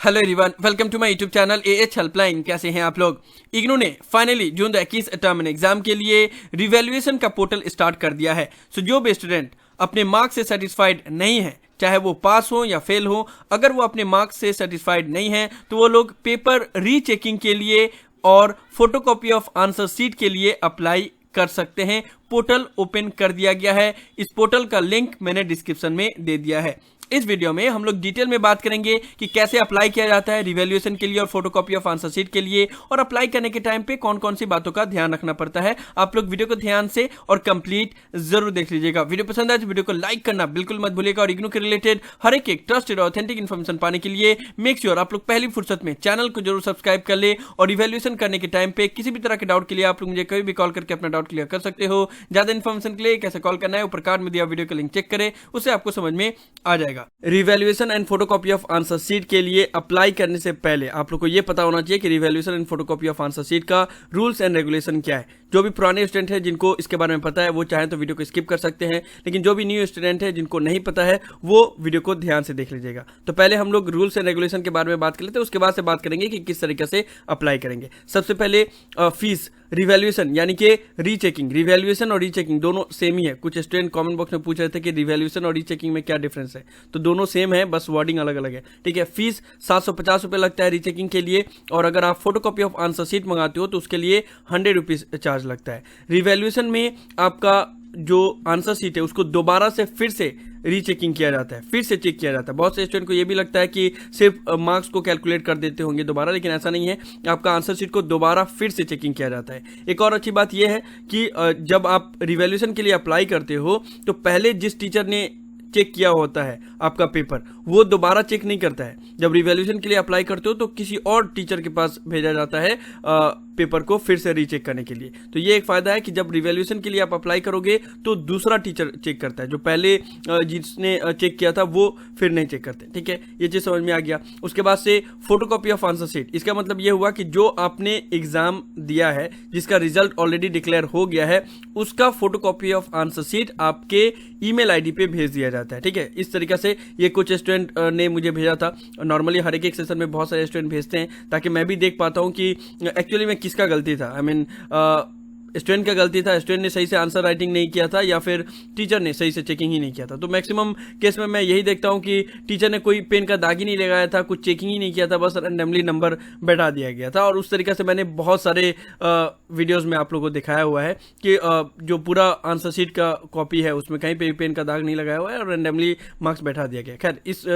Hello everyone, welcome to my YouTube channel AH helpline. कैसे हैं आप लोग। इग्नू ने फाइनली जून 21 टर्म एग्जाम के लिए रिवैल्यूएशन का पोर्टल स्टार्ट कर दिया है। सो जो भी स्टूडेंट अपने मार्क्स से सेटिस्फाइड नहीं है, चाहे वो पास हो या फेल हो, अगर वो अपने मार्क्स से सेटिस्फाइड नहीं है तो वो लोग पेपर रीचेकिंग के लिए और फोटोकॉपी ऑफ आंसर शीट के लिए अप्लाई कर सकते हैं। पोर्टल ओपन कर दिया गया है। इस पोर्टल का लिंक मैंने डिस्क्रिप्शन में दे दिया है। इस वीडियो में हम लोग डिटेल में बात करेंगे कि कैसे अप्लाई किया जाता है रिवैल्यूएशन के लिए और फोटोकॉपी ऑफ आंसर शीट के लिए, और अप्लाई करने के टाइम पे कौन कौन सी बातों का ध्यान रखना पड़ता है। आप लोग वीडियो को ध्यान से और कंप्लीट जरूर देख लीजिएगा। वीडियो पसंद आए तो वीडियो को लाइक करना बिल्कुल मत भूलिएगा, और इग्नू के रिलेटेड हर एक ट्रस्टेड और ऑथेंटिक इन्फॉर्मेशन पाने के लिए मेक श्योर आप लोग पहली फुर्सत में चैनल को जरूर सब्सक्राइब कर ले। और रिवैल्यूएशन करने के टाइम पे किसी भी तरह के डाउट के लिए आप लोग मुझे कभी भी कॉल करके अपना डाउट क्लियर कर सकते हो। ज्यादा इन्फॉर्मेशन के लिए कैसे कॉल करना है ऊपर कार्ड में दिया वीडियो का लिंक चेक करें, उससे आपको समझ में आ जाएगा। Revaluation and photocopy of answer sheet के लिए अप्लाई करने से पहले आप लोग को यह पता होना चाहिए कि revaluation and photocopy of answer sheet का रूल्स एंड रेगुलेशन क्या है। जो भी पुराने स्टूडेंट है जिनको इसके बारे में पता है वो चाहे तो वीडियो को स्किप कर सकते हैं, लेकिन जो भी न्यू स्टूडेंट है जिनको नहीं पता है वो वीडियो को ध्यान से देख लीजिएगा। तो पहले हम लोग रूल्स एंड रेगुलेशन के बारे में बात कर लेते हैं, उसके बाद से बात करेंगे कि किस तरीके से अप्लाई करेंगे। सबसे पहले फीस रिवैल्यूएशन यानी कि रीचेकिंग। रिवैल्यूएशन और रीचेकिंग दोनों सेम ही है। कुछ स्टूडेंट कमेंट बॉक्स में पूछ रहे थे कि रिवैल्यूएशन और रीचेकिंग में क्या डिफरेंस है, तो दोनों सेम है, बस वर्डिंग अलग अलग है। ठीक है, फीस 750 रुपये लगता है रीचेकिंग के लिए, और अगर आप फोटोकॉपी ऑफ आंसर शीट मंगाते हो तो उसके लिए 100 रुपीज चार्ज लगता है। रिवैल्यूएशन में आपका जो आंसर शीट है उसको दोबारा से फिर से रीचेकिंग किया जाता है, फिर से चेक किया जाता है। बहुत से स्टूडेंट को ये भी लगता है कि सिर्फ मार्क्स को कैलकुलेट कर देते होंगे दोबारा, लेकिन ऐसा नहीं है। आपका आंसर शीट को दोबारा फिर से चेकिंग किया जाता है। एक और अच्छी बात यह है कि जब आप रिवैल्यूएशन के लिए अप्लाई करते हो तो पहले जिस टीचर ने चेक किया होता है आपका पेपर, वो दोबारा चेक नहीं करता है। जब रिवैल्यूएशन के लिए अप्लाई करते हो तो किसी और टीचर के पास भेजा जाता है पेपर को फिर से रीचेक करने के लिए। तो ये एक फायदा है कि जब रिवैल्यूएशन के लिए आप अप्लाई करोगे तो दूसरा टीचर चेक करता है, जो पहले जिसने चेक किया था वो फिर नहीं चेक करते। ठीक है, ये चीज समझ में आ गया। उसके बाद से फोटोकॉपी ऑफ आंसर शीट, इसका मतलब ये हुआ कि जो आपने एग्जाम दिया है, जिसका रिजल्ट ऑलरेडी डिक्लेयर हो गया है, उसका फोटोकॉपी ऑफ आंसर शीट आपके ईमेल आईडी पे भेज दिया जाता है। ठीक है, इस तरीके से ये कुछ स्टूडेंट ने मुझे भेजा था। नॉर्मली हर एक सेशन में बहुत सारे स्टूडेंट भेजते हैं ताकि मैं भी देख पाता हूँ कि एक्चुअली में किसका गलती था। आई मीन स्टूडेंट का गलती था, स्टूडेंट ने सही से आंसर राइटिंग नहीं किया था, या फिर टीचर ने सही से चेकिंग ही नहीं किया था। तो मैक्सिमम केस में मैं यही देखता हूं कि टीचर ने कोई पेन का दाग ही नहीं लगाया था, कुछ चेकिंग ही नहीं किया था, बस रैंडमली नंबर बैठा दिया गया था। और उस तरीके से मैंने बहुत सारे वीडियोस में आप लोगों को दिखाया हुआ है कि जो पूरा आंसर शीट का कॉपी है उसमें कहीं पे भी पेन का दाग नहीं लगाया हुआ है और रैंडमली मार्क्स बैठा दिया गया। खैर, इस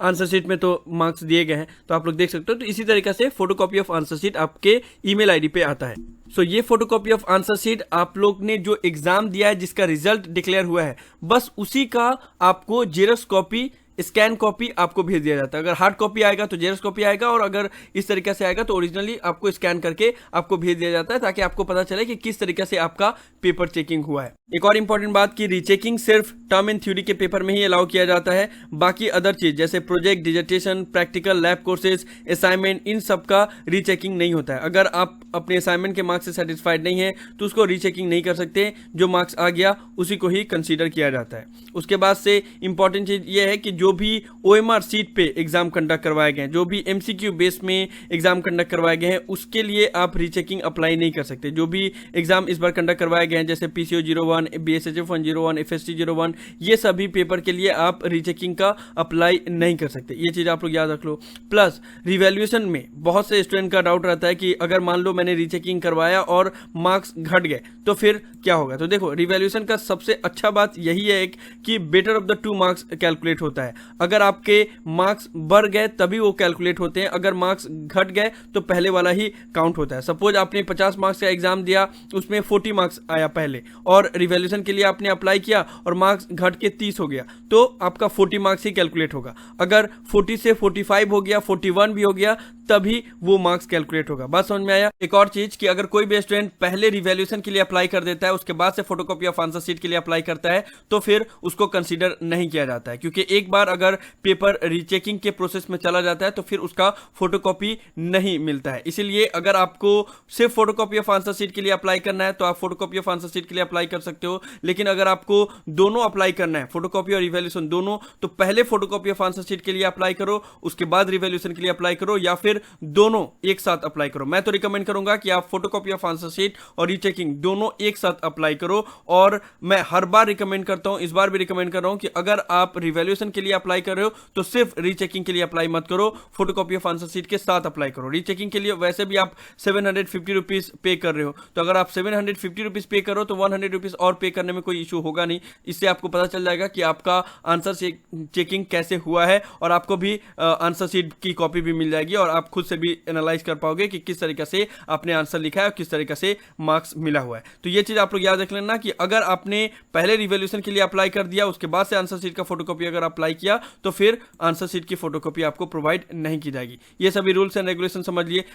आंसर शीट में तो मार्क्स दिए गए हैं, तो आप लोग देख सकते हो। तो इसी तरीके से फोटोकॉपी ऑफ आंसर शीट आपके ईमेल आईडी पे आता है। सो ये फोटोकॉपी ऑफ आंसर शीट आप लोग ने जो एग्जाम दिया है, जिसका रिजल्ट डिक्लेयर हुआ है, बस उसी का आपको जेरॉक्स कॉपी, स्कैन कॉपी आपको भेज दिया जाता है। अगर हार्ड कॉपी आएगा तो जेरॉक्स कॉपी आएगा, और अगर इस तरीके से आएगा तो ओरिजिनली आपको स्कैन करके आपको भेज दिया जाता है, ताकि आपको पता चले कि किस तरीके से आपका पेपर चेकिंग हुआ है। एक और इंपॉर्टेंट बात कि रीचेकिंग सिर्फ टर्म एंड थ्योरी के पेपर में ही अलाउ किया जाता है। बाकी अदर चीज जैसे project, dissertation, practical, lab courses, assignment, इन सब का रीचेकिंग नहीं होता है। अगर आप अपने असाइनमेंट के मार्क्स से सेटिस्फाइड नहीं है तो उसको रीचेकिंग नहीं कर सकते। जो मार्क्स आ गया उसी को ही कंसीडर किया जाता है। उसके बाद से इंपॉर्टेंट चीज ये है कि जो भी OMR सीट पे एग्जाम कंडक्ट करवाए गए हैं, जो भी MCQ बेस में एग्जाम कंडक्ट करवाए गए हैं, उसके लिए आप रीचेकिंग अप्लाई नहीं कर सकते। जो भी एग्जाम इस बार कंडक्ट करवाए गए हैं जैसे PCO 01, BSHF 101, FST 01, ये सभी पेपर के लिए आप रीचेकिंग का अप्लाई नहीं कर सकते। ये चीज आप लोग याद रख लो। प्लस रिवैल्यूएशन में बहुत से स्टूडेंट का डाउट रहता है कि अगर मान लो मैंने रीचेकिंग करवाया और मार्क्स घट गए तो फिर क्या होगा। तो देखो, रिवैल्यूएशन का सबसे अच्छा बात यही है कि better of the two marks calculate होता है। अगर आपके मार्क्स बढ़ गए तभी वो कैलकुलेट होते हैं, अगर मार्क्स घट गए तो पहले वाला ही काउंट होता है। सपोज आपने 50 मार्क्स का एग्जाम दिया, उसमें 40 मार्क्स आया पहले, और रिवैल्यूएशन के लिए आपने अप्लाई किया और मार्क्स घट के 30 हो गया, तो आपका 40 मार्क्स ही कैलकुलेट होगा। अगर 40 से 45 हो गया, 41 भी हो गया, तभी वो मार्क्स कैलकुलेट होगा। बात समझ में आया। एक और चीज कि अगर कोई भी स्टूडेंट पहले रिवैल्यूएशन के लिए अप्लाई कर देता है, उसके बाद से फोटोकॉपी ऑफ आंसर शीट के लिए अप्लाई करता है, तो फिर उसको कंसीडर नहीं किया जाता है, क्योंकि एक बार अगर पेपर रीचेकिंग के प्रोसेस में चला जाता है तो फिर उसका फोटोकॉपी नहीं मिलता है। इसीलिए अगर आपको सिर्फ फोटोकॉपी ऑफ आंसर शीट के लिए अप्लाई करना है तो आप फोटोकॉपी ऑफ आंसर शीट के लिए अप्लाई कर सकते हो, लेकिन अगर आपको दोनों अप्लाई करना है, फोटोकॉपी और रिवैल्यूएशन दोनों, तो पहले फोटोकॉपी ऑफ आंसर शीट के लिए अप्लाई करो, उसके बाद रिवैल्यूएशन के लिए अप्लाई करो, या फिर दोनों एक साथ अप्लाई करो। मैं तो रिकमेंड करूंगा कि आप फोटोकॉपी ऑफ आंसर शीट और रीचेकिंग दोनों एक साथ अप्लाई करो। और मैं हर बार रिकमेंड करता हूं, इस बार भी रिकमेंड कर रहा हूं कि अगर आप रिवैल्यूएशन के लिए अप्लाई कर रहे हो तो सिर्फ रीचेकिंग के लिए अप्लाई मत करो, फोटोकॉपी ऑफ आंसर शीट के साथ अप्लाई करो। रीचेकिंग के लिए वैसे भी आप 750 रुपीज पे कर रहे हो, तो अगर आप 750 रुपीज पे करो तो 100 रुपीज और पे करने में कोई इशू होगा नहीं। इससे आपको पता चल जाएगा कि आपका आंसर चेकिंग कैसे हुआ है, और आपको भी आंसर शीट की कॉपी भी मिल जाएगी, और आप खुद से भी एनालाइज कर पाओगे कि किस तरीके से आपने आंसर लिखा है और किस तरीके से मार्क्स मिला हुआ है। तो ये चीज आप लोग याद रख लेना कि अगर आपने पहले रिवैल्यूएशन के लिए अप्लाई कर दिया, उसके बाद से आंसर शीट का फोटोकॉपी अगर अप्लाई किया, तो फिर आंसर शीट की फोटोकॉपी आपको प्रोवाइड नहीं की जाएगी। ये सभी रूल्स एंड रेगुलेशन समझ लिए।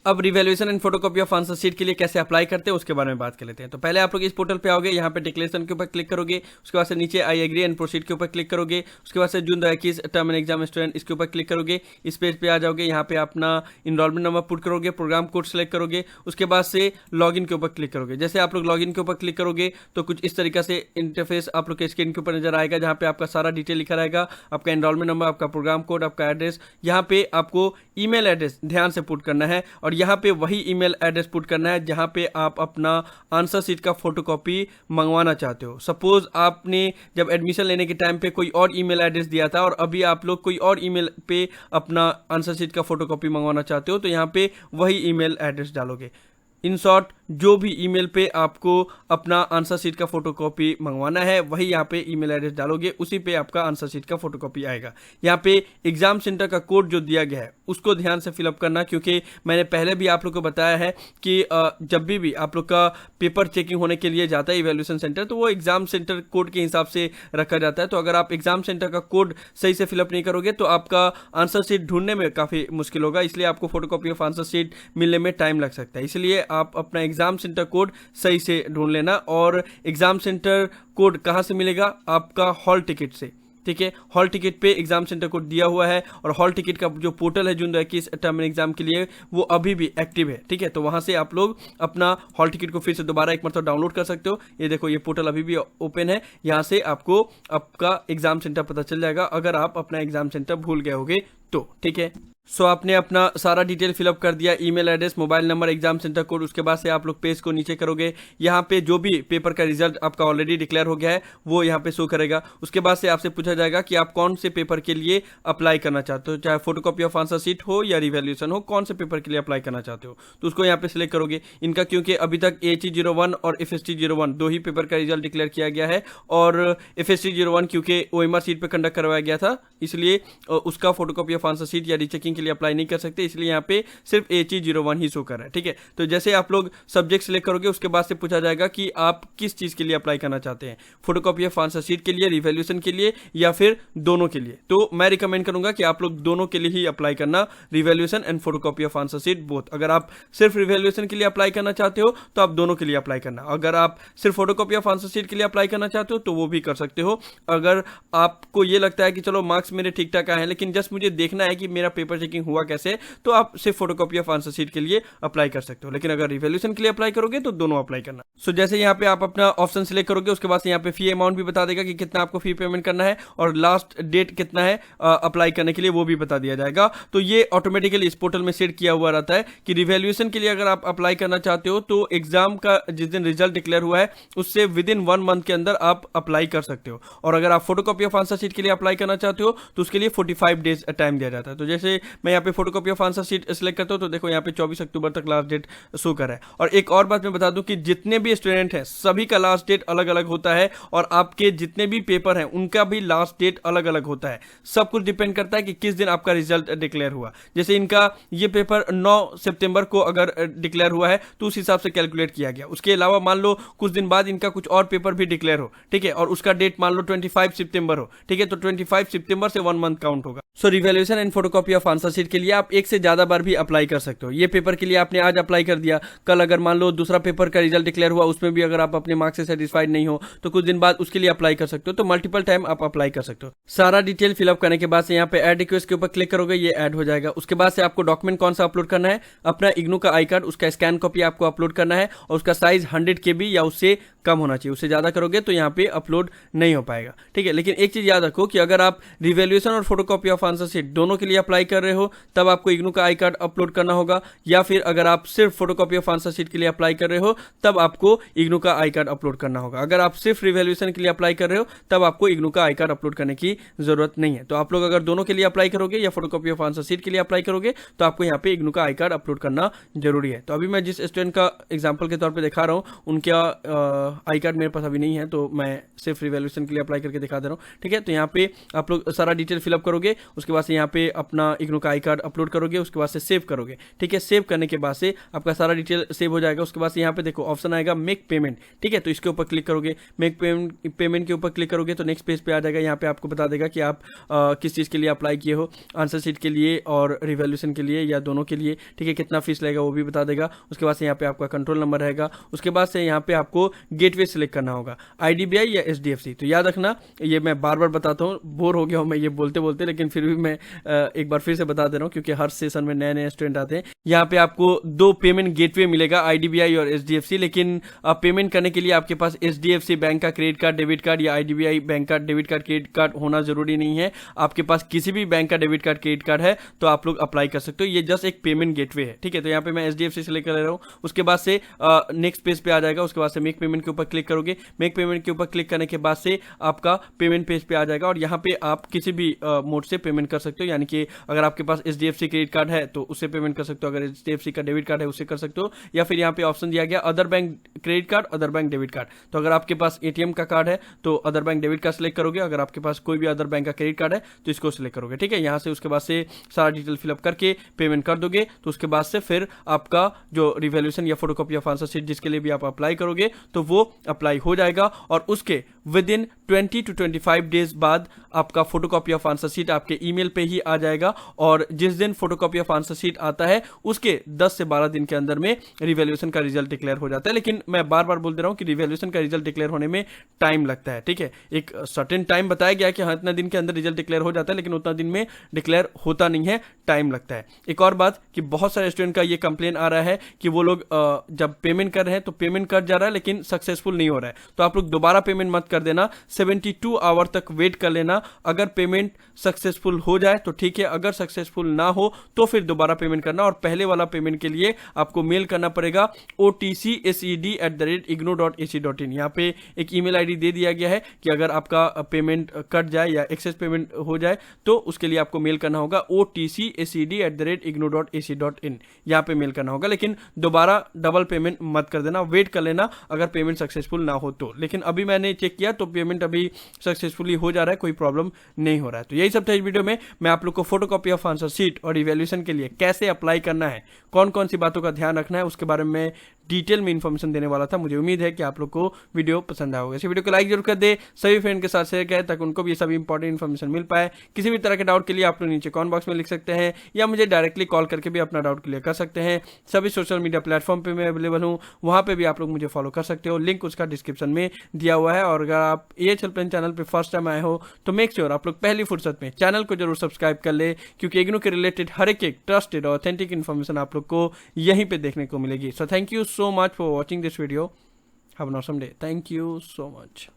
अब revaluation and photocopy of answer sheet के लिए कैसे अप्लाई करते हैं उसके बारे में बात कर लेते हैं। तो पहले आप लोग इस पोर्टल पे आओगे, यहाँ पे डिक्लेरेशन के ऊपर क्लिक करोगे, उसके बाद से नीचे आई एग्री एंड प्रोसीड के ऊपर क्लिक करोगे, उसके बाद से जून 2021 टर्म एंड एग्जाम स्टूडेंट इसके ऊपर क्लिक करोगे। इस पेज पे आ जाओगे, यहाँ पे अपना इनरोलमेंट नंबर पुट करोगे, प्रोग्राम कोड सेलेक्ट करोगे, उसके बाद से लॉगिन के ऊपर क्लिक करोगे। जैसे आप लोग लॉगिन के ऊपर क्लिक करोगे तो कुछ इस तरीके से इंटरफेस आप लोग के स्क्रीन के ऊपर नजर आएगा, जहाँ पे आपका सारा डिटेल लिखा रहेगा, आपका इनरोलमेंट नंबर, आपका प्रोग्राम कोड, आपका एड्रेस। यहाँ पे आपको ईमेल एड्रेस ध्यान से पुट करना है, और यहाँ पे वही ईमेल एड्रेस पुट करना है जहां पे आप अपना आंसर शीट का फोटोकॉपी मंगवाना चाहते हो। सपोज आपने जब एडमिशन लेने के टाइम पे कोई और ईमेल एड्रेस दिया था, और अभी आप लोग कोई और ईमेल पे अपना आंसर शीट का फोटोकॉपी मंगवाना चाहते हो, तो यहाँ पे वही ईमेल एड्रेस डालोगे। इन शॉर्ट, जो भी ईमेल पे आपको अपना आंसर शीट का फोटोकॉपी मंगवाना है वही यहाँ पे ईमेल एड्रेस डालोगे, उसी पे आपका आंसर शीट का फोटोकॉपी आएगा। यहाँ पे एग्जाम सेंटर का कोड जो दिया गया है उसको ध्यान से फिलअप करना, क्योंकि मैंने पहले भी आप लोग को बताया है कि जब भी आप लोग का पेपर चेकिंग होने के लिए जाता है इवैल्यूएशन सेंटर, तो वो एग्जाम सेंटर कोड के हिसाब से रखा जाता है। तो अगर आप एग्जाम सेंटर का कोड सही से फिलअप नहीं करोगे तो आपका आंसर शीट ढूंढने में काफी मुश्किल होगा, इसलिए आपको फोटोकॉपी ऑफ आंसर शीट मिलने में टाइम लग सकता है। इसलिए आप अपना एग्जाम सेंटर कोड सही से ढूंढ लेना। और एग्जाम सेंटर कोड कहां से मिलेगा? आपका हॉल टिकट से, ठीक है। हॉल टिकट पे एग्जाम सेंटर कोड दिया हुआ है, और हॉल टिकट का जो पोर्टल है जून 2021 टर्म एंड एग्जाम के लिए वो अभी भी एक्टिव है, ठीक है। तो वहां से आप लोग अपना हॉल टिकट को फिर से दोबारा एक मरतबा डाउनलोड कर सकते हो। ये देखो, ये पोर्टल अभी भी ओपन है, यहाँ से आपको आपका एग्जाम सेंटर पता चल जाएगा अगर आप अपना एग्जाम सेंटर भूल गए होगे तो, ठीक है। सो आपने अपना सारा डिटेल फिलअप कर दिया, email address, mobile number, exam centre code. उसके बाद से आप लोग पेज को नीचे करोगे, यहाँ पे जो भी पेपर का रिजल्ट आपका ऑलरेडी डिक्लेयर हो गया है वो यहाँ पे शो करेगा। उसके बाद से आपसे पूछा जाएगा कि आप कौन से पेपर के लिए अप्लाई करना चाहते हो, चाहे फोटोकॉपी ऑफ आंसर शीट हो या रिवैल्यूएशन हो, कौन से पेपर के लिए अप्लाई करना चाहते हो, तो उसको यहाँ पे सिलेक्ट करोगे। इनका क्योंकि अभी तक AHE 01 और FST 01 दो ही पेपर का रिजल्ट डिक्लेयर किया गया है, और FST 01 क्योंकि OMR सीट पे कंडक्ट करवाया गया था, इसलिए उसका फोटोकॉपी ऑफ आंसर शीट या रीचेकिंग के लिए अप्लाई नहीं कर सकते, इसलिए यहाँ पे सिर्फ AHE 01 ही शो कर रहा है, ठीक है। तो जैसे आप लोग सब्जेक्ट सिलेक्ट करोगे उसके बाद से पूछा जाएगा कि आप किस चीज के लिए अप्लाई करना चाहते हैं, फोटोकॉपी ऑफ आंसर शीट के लिए, रिवैल्यूएशन के लिए, या फिर दोनों के लिए। तो मैं रिकमेंड करूंगा कि आप लोग दोनों के लिए ही अप्लाई करना, revaluation and photocopy of answer sheet both. अगर आप सिर्फ रिवैल्यूएशन के लिए अप्लाई करना चाहते हो तो आप दोनों के लिए अप्लाई करना, अगर आप सिर्फ फोटोकॉपी ऑफ आंसर शीट के लिए अप्लाई करना चाहते हो तो वो भी कर सकते हो। अगर आपको ये लगता है कि चलो मार्क्स मेरे ठीक ठाक आए हैं लेकिन जस्ट मुझे देखना है कि मेरा पेपर चेकिंग हुआ कैसे, तो आप सिर्फ फोटोकॉपी ऑफ आंसर शीट के लिए अप्लाई कर सकते हो। लेकिन अगर रिवैल्यूएशन के लिए अप्लाई करोगे तो दोनों अप्लाई करना। सो जैसे यहाँ पे आप अपना ऑप्शन सिलेक्ट करोगे उसके बाद यहाँ पे फी अमाउंट भी बता देगा कि कितना आपको फी पेमेंट करना है, और लास्ट डेट कितना है अप्लाई करने के लिए वो भी बता दिया जाएगा। तो ये ऑटोमेटिकली इस पोर्टल में सेट किया हुआ रहता है कि रिवैल्यूएशन के लिए अगर आप अप्लाई करना चाहते हो तो एग्जाम का जिस दिन रिजल्ट डिक्लेयर हुआ है उससे विद इन 1 मंथ के अंदर आप अप्लाई कर सकते हो, और अगर आप फोटोकॉपी ऑफ आंसर शीट के लिए अप्लाई करना चाहते हो तो उसके लिए 45 डेज टाइम दिया जाता है। तो जैसे मैं यहाँ पे photocopy of answer sheet select करता हूँ तो देखो यहाँ पे 24 अक्टूबर तक लास्ट डेट शो कर है। और एक और बात मैं बता दूं कि जितने भी स्टूडेंट हैं सभी का लास्ट डेट अलग अलग होता है, और आपके जितने भी पेपर हैं उनका भी लास्ट डेट अलग अलग होता है। सब कुछ डिपेंड करता है कि किस दिन आपका रिजल्ट डिक्लेयर हुआ। जैसे इनका ये पेपर 9 सितंबर को अगर डिक्लेयर हुआ है तो उस हिसाब से कैलकुलेट किया गया। उसके अलावा मान लो कुछ दिन बाद इनका कुछ और पेपर भी डिक्लेयर हो, ठीक है, और उसका डेट मान लो 25 सितंबर हो, ठीक है, तो 25 सितंबर से 1 मंथ काउंट होगा। So revaluation and photocopy of answer answer sheet के लिए आप एक से ज़्यादा बार भी अप्लाई कर सकते हो। ये पेपर के लिए आपने आज अप्लाई कर दिया, कल अगर मान लो दूसरा पेपर का रिजल्ट डिक्लेयर हुआ, उसमें भी अगर आप अपने मार्क्स से सेटिस्फाइड नहीं हो तो कुछ दिन बाद उसके लिए अप्लाई कर सकते हो। तो मल्टीपल टाइम आप अप्लाई कर सकते हो। सारा डिटेल फिलअप करने के बाद से यहाँ पे ऐड रिक्वेस्ट के ऊपर क्लिक करोगे, ये ऐड हो जाएगा। उसके बाद से आपको डॉक्यूमेंट कौन सा अपलोड करना है, अपना इग्नू का आई कार्ड, उसका स्कैन कॉपी आपको अपलोड करना है और उसका साइज 100 KB या उससे कम होना चाहिए। उससे ज़्यादा करोगे तो यहाँ पे अपलोड नहीं हो पाएगा, ठीक है। लेकिन एक चीज़ याद रखो कि अगर आप रिवैल्यूएशन और फोटोकॉपी ऑफ आंसर शीट दोनों के लिए अप्लाई कर रहे हो तब आपको इग्नू का आई कार्ड अपलोड करना होगा, या फिर अगर आप सिर्फ फोटोकॉपी ऑफ आंसर शीट के लिए अप्लाई कर रहे हो तब आपको इग्नू का आई कार्ड अपलोड करना होगा। अगर आप सिर्फ रिवैल्यूएशन के लिए अप्लाई कर रहे हो तब आपको इग्नू का आई कार्ड अपलोड करने की जरूरत नहीं है। तो आप लोग अगर दोनों के लिए अप्लाई करोगे या फोटोकॉपी ऑफ आंसर शीट के लिए अप्लाई करोगे तो आपको यहाँ पे इग्नू का आई कार्ड अपलोड करना जरूरी है। तो अभी मैं जिस स्टूडेंट का एग्जाम्पल के तौर पर दिखा रहा हूँ उनका आई कार्ड मेरे पास अभी नहीं है, तो मैं सिर्फ रिवैल्यूएशन के लिए अप्लाई करके दिखा दे रहा हूँ, ठीक है। तो यहाँ पे आप लोग सारा डिटेल फिलअप करोगे, उसके बाद से यहाँ पे अपना इग्नू का आई कार्ड अपलोड करोगे, उसके बाद से सेव करोगे, ठीक है। सेव करने के बाद से आपका सारा डिटेल सेव हो जाएगा। उसके बाद से यहाँ पे देखो ऑप्शन आएगा मेक पेमेंट, ठीक है। तो इसके ऊपर क्लिक करोगे, मेक पेमेंट के ऊपर क्लिक करोगे तो नेक्स्ट पेज पे आ जाएगा। यहाँ पे आपको बता देगा कि आप किस चीज़ के लिए अप्लाई किए हो, आंसर शीट के लिए और रिवैल्यूएशन के लिए या दोनों के लिए, ठीक है। कितना फीस लगेगा वो भी बता देगा। उसके बाद से यहाँ पे आपका कंट्रोल नंबर रहेगा। उसके बाद से यहाँ पे आपको गेटवे सेलेक्ट करना होगा, IDBI या HDFC। तो याद रखना, ये मैं बार बार बताता हूँ, बोर हो गया हूँ मैं ये बोलते बोलते, लेकिन फिर भी मैं एक बार फिर से बता दे रहा हूँ क्योंकि हर सेशन में नए नए स्टूडेंट आते हैं। यहाँ पे आपको 2 पेमेंट गेटवे मिलेगा, IDBI और HDFC। लेकिन पेमेंट करने के लिए आपके पास HDFC बैंक का क्रेडिट कार्ड, डेबिट कार्ड या IDBI बैंक का डेबिट कार्ड, क्रेडिट कार्ड होना जरूरी नहीं है। आपके पास किसी भी बैंक का डेबिट कार्ड, क्रेडिट कार्ड है तो आप लोग अप्लाई कर सकते हो। ये जस्ट एक पेमेंट गेटवे है, ठीक है। तो यहाँ पे मैं HDFC से लेकर ले रहा हूँ। उसके बाद से नेक्स्ट पेज पे आ जाएगा। उसके बाद से मेक पेमेंट के ऊपर क्लिक करोगे। मेक पेमेंट के ऊपर क्लिक करने के बाद से आपका पेमेंट पेज पे आ जाएगा और यहाँ पे आप किसी भी मोड से पेमेंट कर सकते हो। यानी कि अगर आपके पास HDFC क्रेडिट कार्ड है तो उससे पेमेंट कर सकते हो, अगर HDFC का डेबिट कार्ड है उससे कर सकते हो, या फिर यहाँ पे ऑप्शन दिया गया other bank credit card, other bank debit card. तो अगर आपके पास ATM का कार्ड है तो other bank debit card select करोगे, अगर आपके पास कोई भी अदर बैंक का क्रेडिट कार्ड है तो इसको सिलेक्ट करोगे, ठीक है। यहाँ से उसके बाद से सारा डिटेल फिलअप करके पेमेंट कर दोगे तो उसके बाद से फिर आपका जो रिवैल्यूएशन या फोटोकॉपी ऑफ आंसर शीट जिसके लिए भी आप अप्लाई करोगे तो वो अप्लाई हो जाएगा और उसके विद इन 20 to 25 डेज बाद आपका फोटोकॉपी ऑफ आंसर शीट आपके ईमेल पे ही आ जाएगा। और जिस दिन फोटोकॉपी ऑफ आंसर शीट आता है उसके 10 से 12 दिन के अंदर में रिवैल्यूएशन का रिजल्ट डिक्लेयर हो जाता है। लेकिन मैं बार बार बोल दे रहा हूँ कि रिवैल्यूएशन का रिजल्ट डिक्लेयर होने में टाइम लगता है, ठीक है। एक सर्टेन टाइम बताया गया कि हाँ इतना दिन के अंदर रिजल्ट डिक्लेयर हो जाता है, लेकिन उतना दिन में डिक्लेयर होता नहीं है, टाइम लगता है। एक और बात कि बहुत सारे स्टूडेंट का ये कंप्लेन आ रहा है कि वो लोग जब पेमेंट कर रहे हैं तो पेमेंट कट जा रहा है लेकिन सक्सेसफुल नहीं हो रहा है। तो आप लोग दोबारा पेमेंट मत कर देना, 72 आवर तक वेट कर लेना। अगर पेमेंट सक्सेसफुल हो जाए तो ठीक है, अगर सक्सेसफुल ना हो तो फिर दोबारा पेमेंट करना। और पहले वाला पेमेंट के लिए आपको मेल करना पड़ेगा otcsed@ignou.ac.in। यहाँ पे एक ईमेल आईडी दे दिया गया है कि अगर आपका पेमेंट कट जाए या एक्सेस पेमेंट हो जाए तो उसके लिए आपको मेल करना होगा otcsed@ignou.ac.in। यहाँ पे मेल करना होगा, लेकिन दोबारा डबल पेमेंट मत कर देना, वेट कर लेना अगर पेमेंट सक्सेसफुल ना हो तो। लेकिन अभी मैंने चेक किया तो पेमेंट अभी सक्सेसफुली हो जा रहा है, कोई प्रॉब्लम नहीं हो रहा है। तो यही सब था इस वीडियो में। मैं आप लोग को फोटोकॉपी ऑफ आंसर शीट और इवैल्यूएशन के लिए कैसे अप्लाई करना है, कौन कौन सी बातों का ध्यान रखना है, उसके बारे में डिटेल में इन्फॉर्मेशन देने वाला था। मुझे उम्मीद है कि आप लोग को वीडियो पसंद आया होगा। इस वीडियो को लाइक जरूर कर दे, सभी फ्रेंड के साथ शेयर करें ताकि उनको भी ये सभी इंपॉर्टेंट इन्फॉर्मेशन मिल पाए। किसी भी तरह के डाउट के लिए आप लोग नीचे कमेंट बॉक्स में लिख सकते हैं या मुझे डायरेक्टली कॉल करके भी अपना डाउट क्लियर कर सकते हैं। सभी सोशल मीडिया प्लेटफॉर्म पे मैं अवेलेबल हूँ, वहाँ पे भी आप लोग मुझे फॉलो कर सकते हो, लिंक उसका डिस्क्रिप्शन में दिया हुआ है। और अगर आप AH हेल्पलाइन चैनल पे फर्स्ट टाइम आए हो तो मेक श्योर आप लोग पहली फुर्सत में चैनल को जरूर सब्सक्राइब कर ले, क्योंकि इग्नू के रिलेटेड हर एक ट्रस्टेड और ऑथेंटिक इन्फॉर्मेशन आप लोग को यहीं पे देखने को मिलेगी। So thank you so much for watching this video. Have an awesome day. Thank you so much.